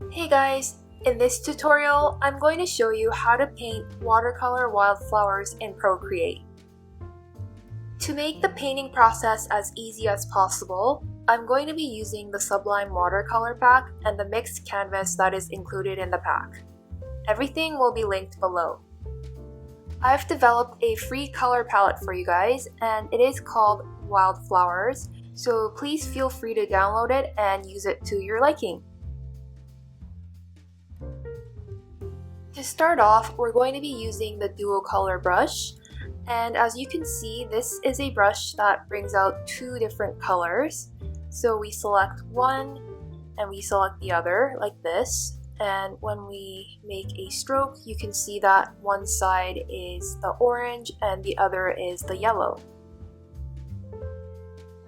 Hey guys! In this tutorial, I'm going to show you how to paint watercolor wildflowers in Procreate. To make the painting process as easy as possible, I'm going to be using the Sublime Watercolor pack and the mixed canvas that is included in the pack. Everything will be linked below. I've developed a free color palette for you guys, and it is called Wildflowers, so please feel free to download it and use it to your liking. To start off, we're going to be using the dual color brush, and as you can see, this is a brush that brings out two different colors. So we select one and we select the other like this, and when we make a stroke, you can see that one side is the orange and the other is the yellow.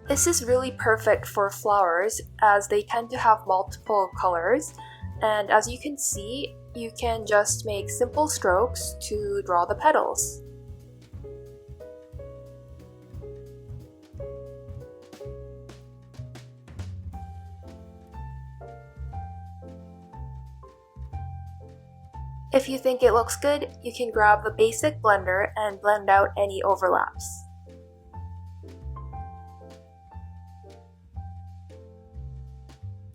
This is really perfect for flowers as they tend to have multiple colors, and as you can see, you can just make simple strokes to draw the petals. If you think it looks good, you can grab the basic blender and blend out any overlaps.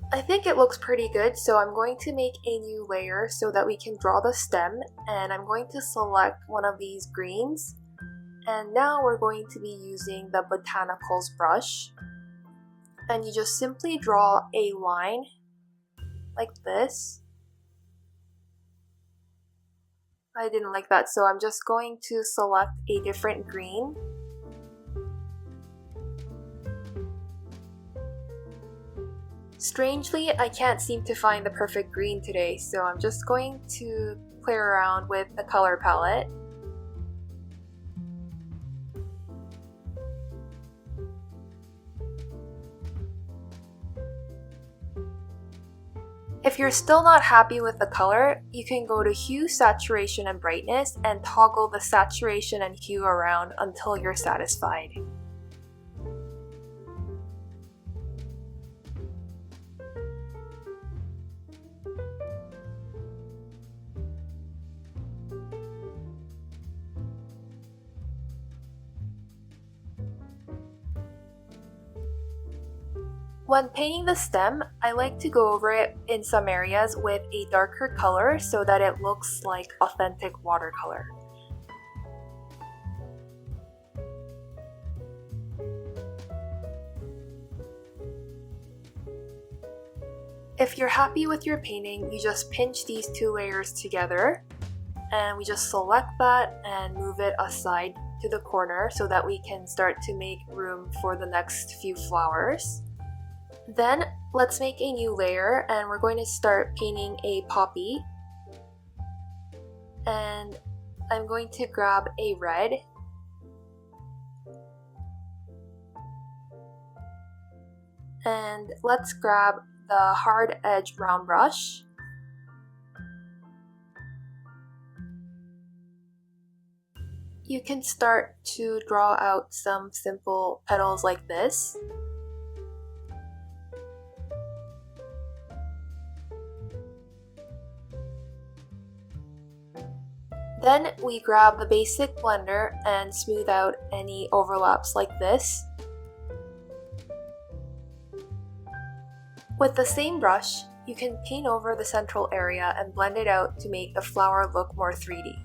I think it looks pretty good, so I'm going to make a new layer so that we can draw the stem, and I'm going to select one of these greens. And now we're going to be using the Botanicals brush, and you just simply draw a line like this. I didn't like that, so I'm just going to select a different green. Strangely, I can't seem to find the perfect green today, so I'm just going to play around with the color palette. If you're still not happy with the color, you can go to Hue, Saturation, and Brightness and toggle the saturation and hue around until you're satisfied. When painting the stem, I like to go over it in some areas with a darker color so that it looks like authentic watercolor. If you're happy with your painting, you just pinch these two layers together, and we just select that and move it aside to the corner so that we can start to make room for the next few flowers. Then let's make a new layer, and we're going to start painting a poppy. And I'm going to grab a red. And let's grab the hard edge round brush. You can start to draw out some simple petals like this. Then we grab the basic blender and smooth out any overlaps like this. With the same brush, you can paint over the central area and blend it out to make the flower look more 3D.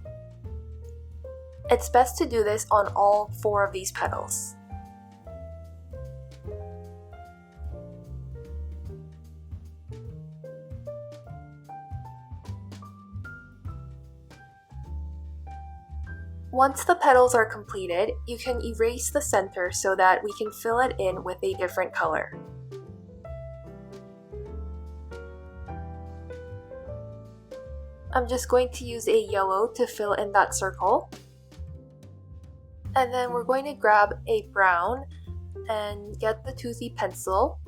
It's best to do this on all 4 of these petals. Once the petals are completed, you can erase the center so that we can fill it in with a different color. I'm just going to use a yellow to fill in that circle. And then we're going to grab a brown and get the toothy pencil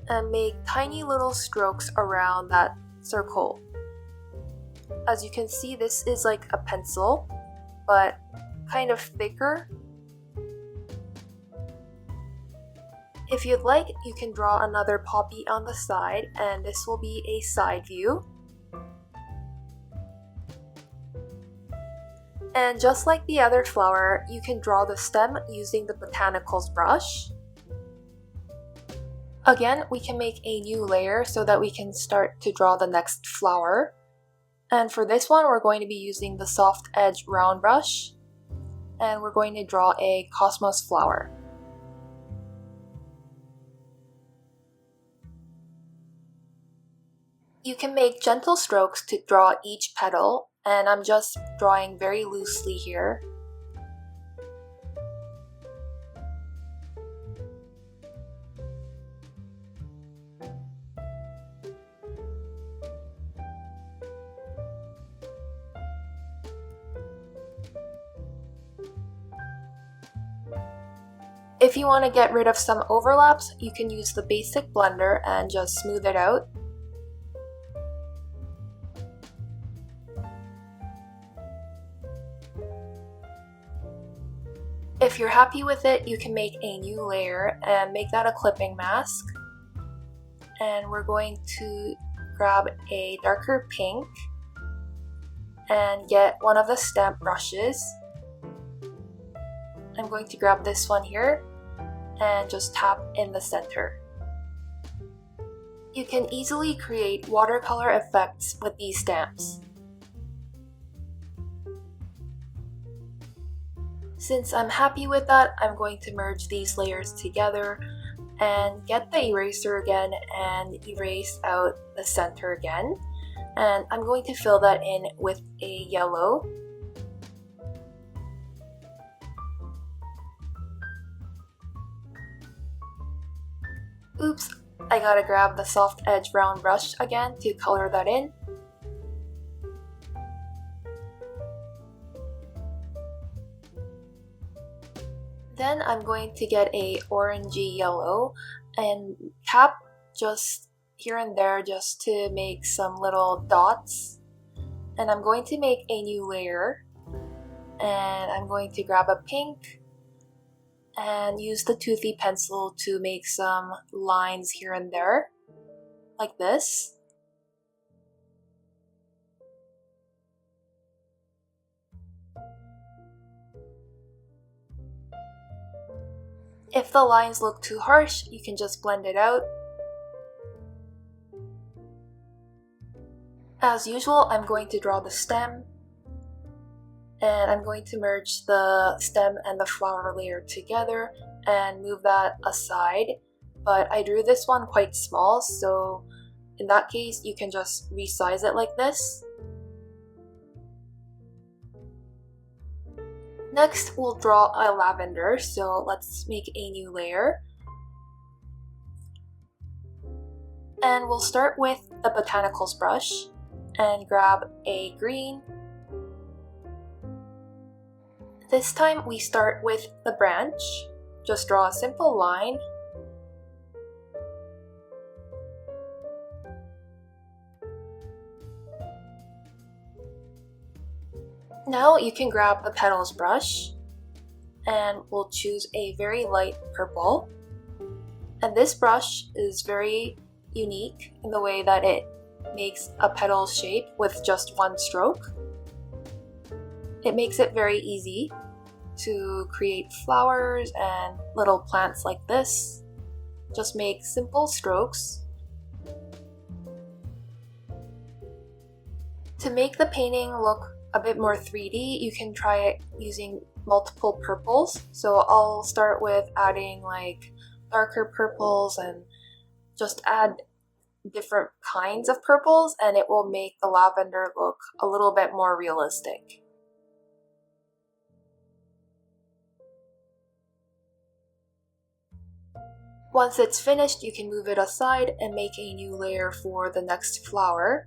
and make tiny little strokes around that circle. As you can see, this is like a pencil, but kind of thicker. If you'd like, you can draw another poppy on the side, and this will be a side view. And just like the other flower, you can draw the stem using the botanicals brush. Again, we can make a new layer so that we can start to draw the next flower. And for this one, we're going to be using the soft edge round brush, and we're going to draw a cosmos flower. You can make gentle strokes to draw each petal, and I'm just drawing very loosely here. If you want to get rid of some overlaps, you can use the basic blender and just smooth it out. If you're happy with it, you can make a new layer and make that a clipping mask. And we're going to grab a darker pink and get one of the stamp brushes. I'm going to grab this one here and just tap in the center. You can easily create watercolor effects with these stamps. Since I'm happy with that, I'm going to merge these layers together and get the eraser again and erase out the center again. And I'm going to fill that in with a yellow. Oops, I gotta grab the soft edge round brush again to color that in. Then I'm going to get a orangey yellow and tap just here and there just to make some little dots. And I'm going to make a new layer. And I'm going to grab a pink and use the toothy pencil to make some lines here and there, like this. If the lines look too harsh, you can just blend it out. As usual, I'm going to draw the stem, and I'm going to merge the stem and the flower layer together and move that aside. But I drew this one quite small, so in that case, you can just resize it like this. Next, we'll draw a lavender, so let's make a new layer. And we'll start with the botanicals brush and grab a green. This time we start with the branch. Just draw a simple line. Now you can grab the petals brush and we'll choose a very light purple. And this brush is very unique in the way that it makes a petal shape with just one stroke. It makes it very easy to create flowers and little plants like this. Just make simple strokes. To make the painting look a bit more 3D, you can try it using multiple purples. So I'll start with adding like darker purples and just add different kinds of purples, and it will make the lavender look a little bit more realistic. Once it's finished, you can move it aside and make a new layer for the next flower.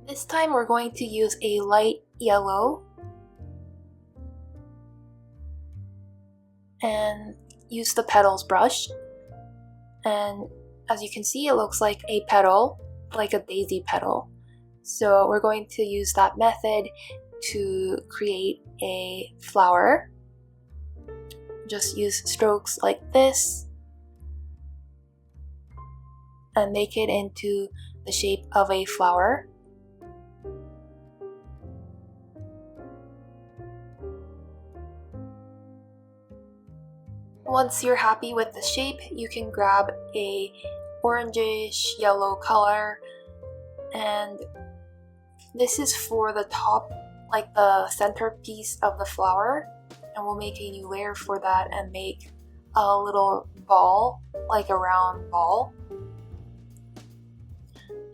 This time we're going to use a light yellow and use the petals brush. And as you can see, it looks like a petal, like a daisy petal. So we're going to use that method to create a flower. just use strokes like this and make it into the shape of a flower. Once you're happy with the shape, you can grab a orangish yellow color, and this is for the top, like the centerpiece of the flower, and we'll make a new layer for that and make a little ball, like a round ball.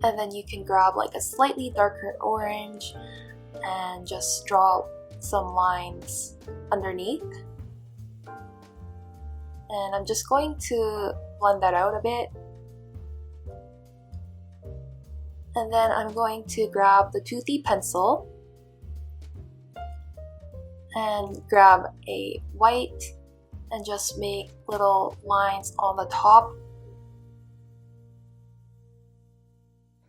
And then you can grab like a slightly darker orange and just draw some lines underneath. And I'm just going to blend that out a bit. And then I'm going to grab the toothy pencil and grab a white and just make little lines on the top.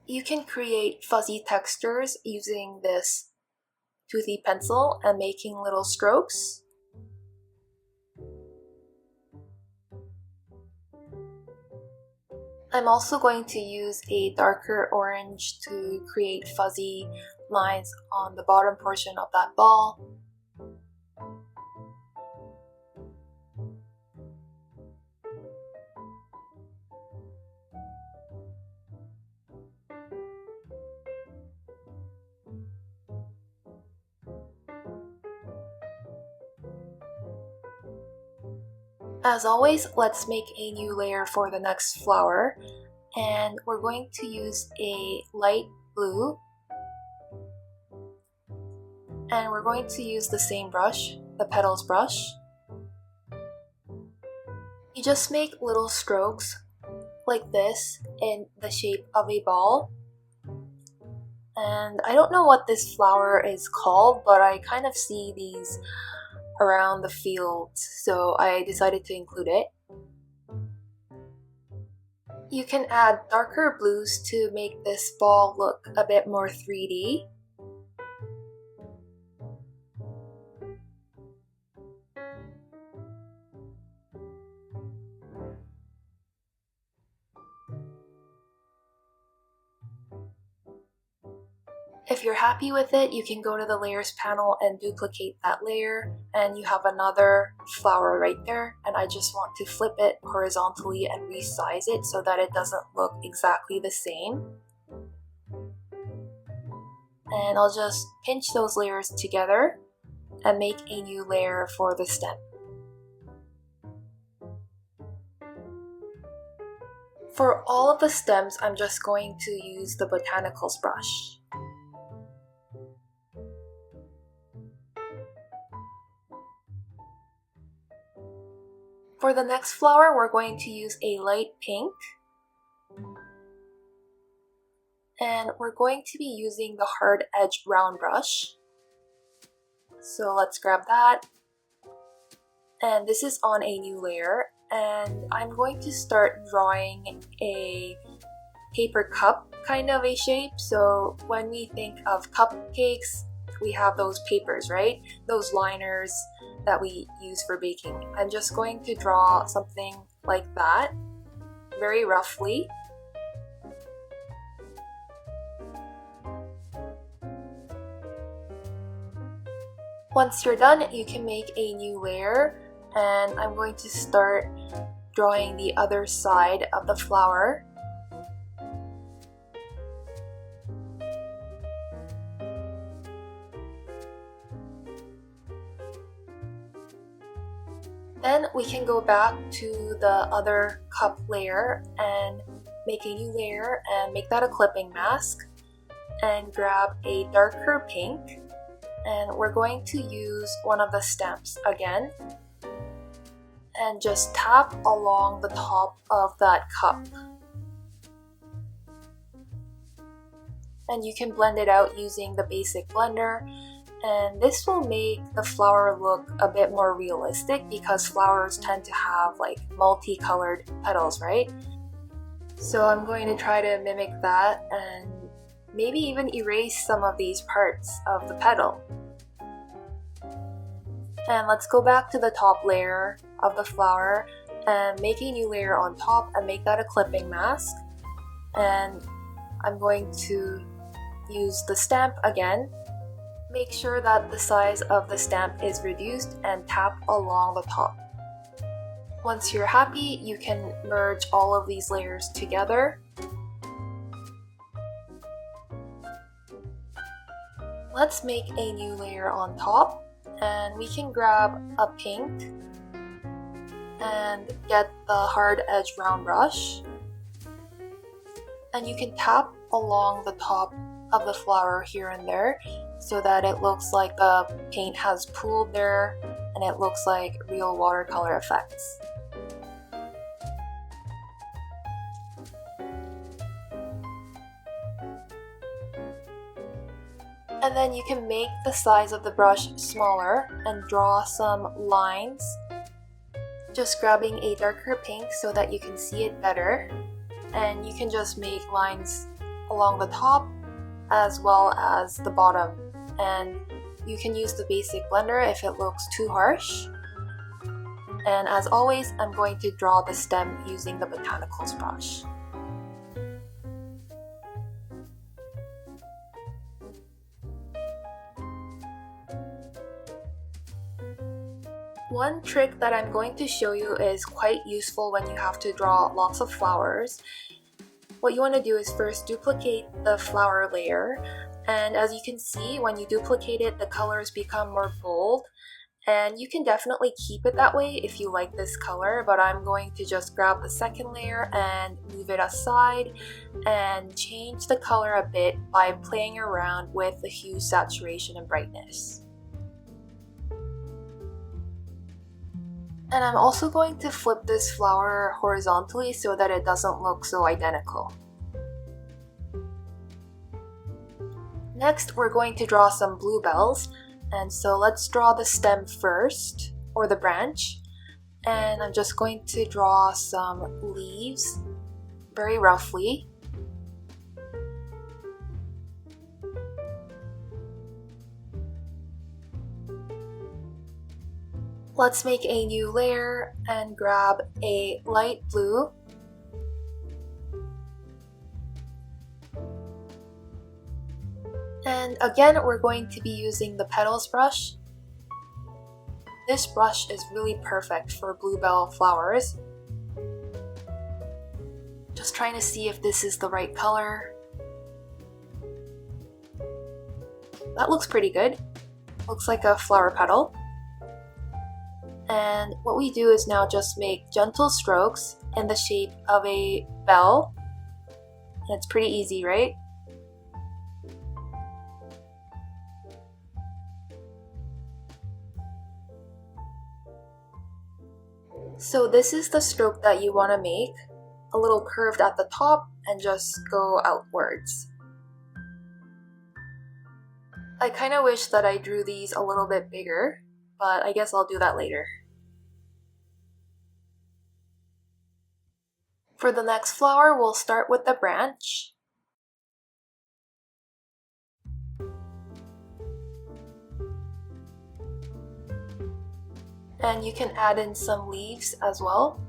You can create fuzzy textures using this toothy pencil and making little strokes. I'm also going to use a darker orange to create fuzzy lines on the bottom portion of that ball. As always, let's make a new layer for the next flower, and we're going to use a light blue, and we're going to use the same brush, the petals brush. You just make little strokes like this in the shape of a ball. And I don't know what this flower is called, but I kind of see these around the field, so I decided to include it. You can add darker blues to make this ball look a bit more 3D. If you're happy with it, you can go to the layers panel and duplicate that layer, and you have another flower right there, and I just want to flip it horizontally and resize it so that it doesn't look exactly the same. And I'll just pinch those layers together and make a new layer for the stem. For all of the stems, I'm just going to use the botanicals brush. For the next flower, we're going to use a light pink. And we're going to be using the hard edge round brush. So let's grab that. And this is on a new layer. And I'm going to start drawing a paper cup kind of a shape. So when we think of cupcakes, we have those papers, right? Those liners that we use for baking. I'm just going to draw something like that, very roughly. Once you're done, you can make a new layer, and I'm going to start drawing the other side of the flower. Then we can go back to the other cup layer and make a new layer and make that a clipping mask, and grab a darker pink, and we're going to use one of the stems again and just tap along the top of that cup. And you can blend it out using the basic blender. And this will make the flower look a bit more realistic because flowers tend to have like multicolored petals, right? So I'm going to try to mimic that and maybe even erase some of these parts of the petal. And let's go back to the top layer of the flower and make a new layer on top and make that a clipping mask. And I'm going to use the stamp again. Make sure that the size of the stamp is reduced and tap along the top. Once you're happy, you can merge all of these layers together. Let's make a new layer on top, and we can grab a pink and get the hard edge round brush, and you can tap along the top of the flower here and there so that it looks like the paint has pooled there and it looks like real watercolor effects. And then you can make the size of the brush smaller and draw some lines, just grabbing a darker pink so that you can see it better. And you can just make lines along the top as well as the bottom. And you can use the basic blender if it looks too harsh. And as always, I'm going to draw the stem using the botanicals brush. One trick that I'm going to show you is quite useful when you have to draw lots of flowers. What you want to do is first duplicate the flower layer, and as you can see, when you duplicate it, the colors become more bold, and you can definitely keep it that way if you like this color, but I'm going to just grab the second layer and move it aside and change the color a bit by playing around with the hue, saturation, and brightness. And I'm also going to flip this flower horizontally so that it doesn't look so identical. Next, we're going to draw some bluebells, and so let's draw the stem first, or the branch, and I'm just going to draw some leaves very roughly. Let's make a new layer and grab a light blue. And again, we're going to be using the petals brush. This brush is really perfect for bluebell flowers. Just trying to see if this is the right color. That looks pretty good. Looks like a flower petal. And what we do is now just make gentle strokes in the shape of a bell. And it's pretty easy, right? So this is the stroke that you want to make, a little curved at the top and just go outwards. I kind of wish that I drew these a little bit bigger, but I guess I'll do that later. For the next flower, we'll start with the branch. And you can add in some leaves as well.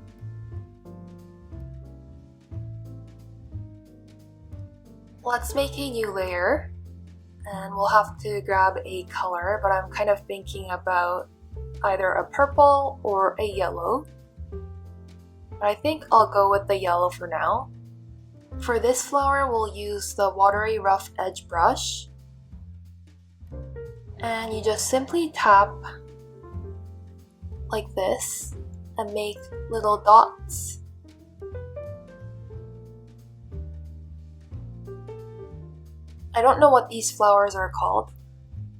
Let's make a new layer. And we'll have to grab a color, but I'm kind of thinking about either a purple or a yellow. But I think I'll go with the yellow for now. For this flower, we'll use the watery rough edge brush. And you just simply tap like this and make little dots. I don't know what these flowers are called.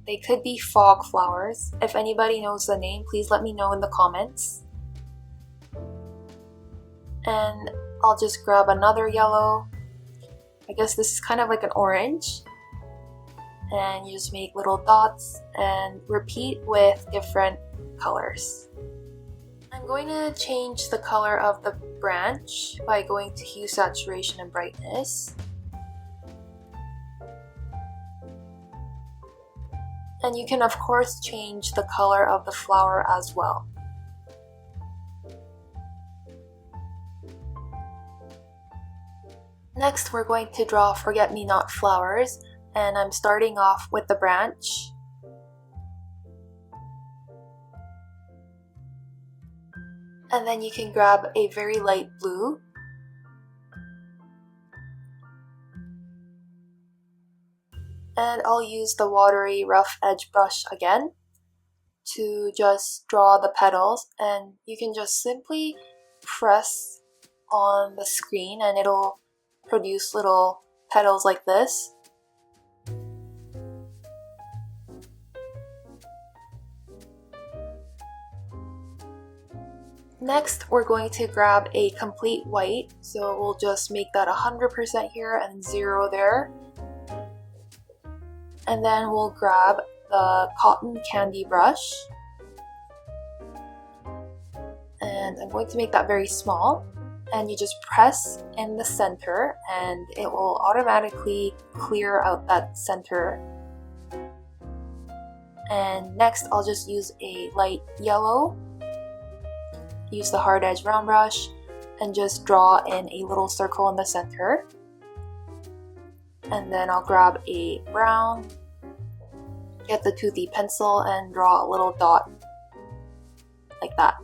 They could be fog flowers. If anybody knows the name, please let me know in the comments. And I'll just grab another yellow. I guess this is kind of like an orange. And you just make little dots and repeat with different colors. I'm going to change the color of the branch by going to hue, saturation, and brightness. And you can of course change the color of the flower as well. Next, we're going to draw forget-me-not flowers, and I'm starting off with the branch. And then you can grab a very light blue. And I'll use the watery rough edge brush again to just draw the petals, and you can just simply press on the screen and it'll produce little petals like this. Next, we're going to grab a complete white, so we'll just make that 100% here and 0 there. And then we'll grab the cotton candy brush. And I'm going to make that very small. And you just press in the center and it will automatically clear out that center. And next, I'll just use a light yellow. Use the hard edge round brush and just draw in a little circle in the center. And then I'll grab a brown, get the toothy pencil and draw a little dot like that.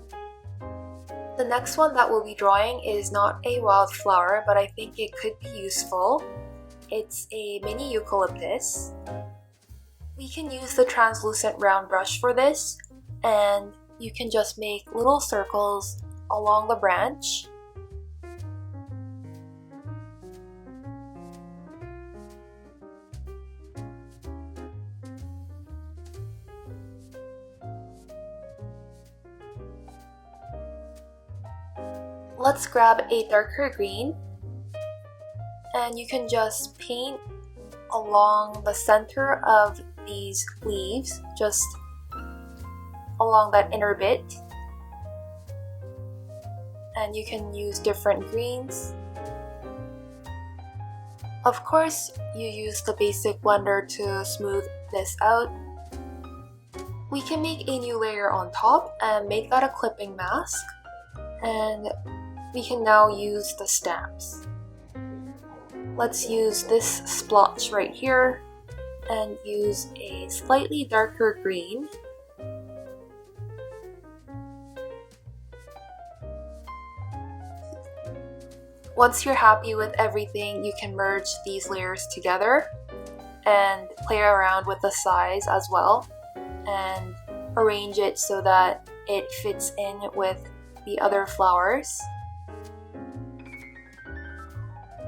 The next one that we'll be drawing is not a wildflower, but I think it could be useful. It's a mini eucalyptus. We can use the translucent round brush for this, and you can just make little circles along the branch. Let's grab a darker green, and you can just paint along the center of these leaves, just along that inner bit. And you can use different greens. Of course, you use the basic blender to smooth this out. We can make a new layer on top and make that a clipping mask. And we can now use the stamps. Let's use this splotch right here and use a slightly darker green. Once you're happy with everything, you can merge these layers together and play around with the size as well and arrange it so that it fits in with the other flowers.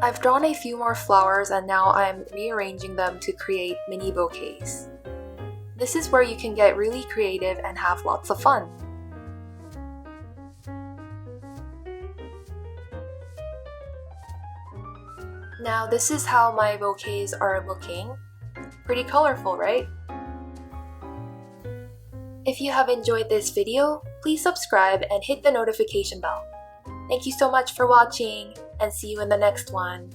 I've drawn a few more flowers and now I'm rearranging them to create mini bouquets. This is where you can get really creative and have lots of fun. Now this is how my bouquets are looking. Pretty colorful, right? If you have enjoyed this video, please subscribe and hit the notification bell. Thank you so much for watching, and see you in the next one.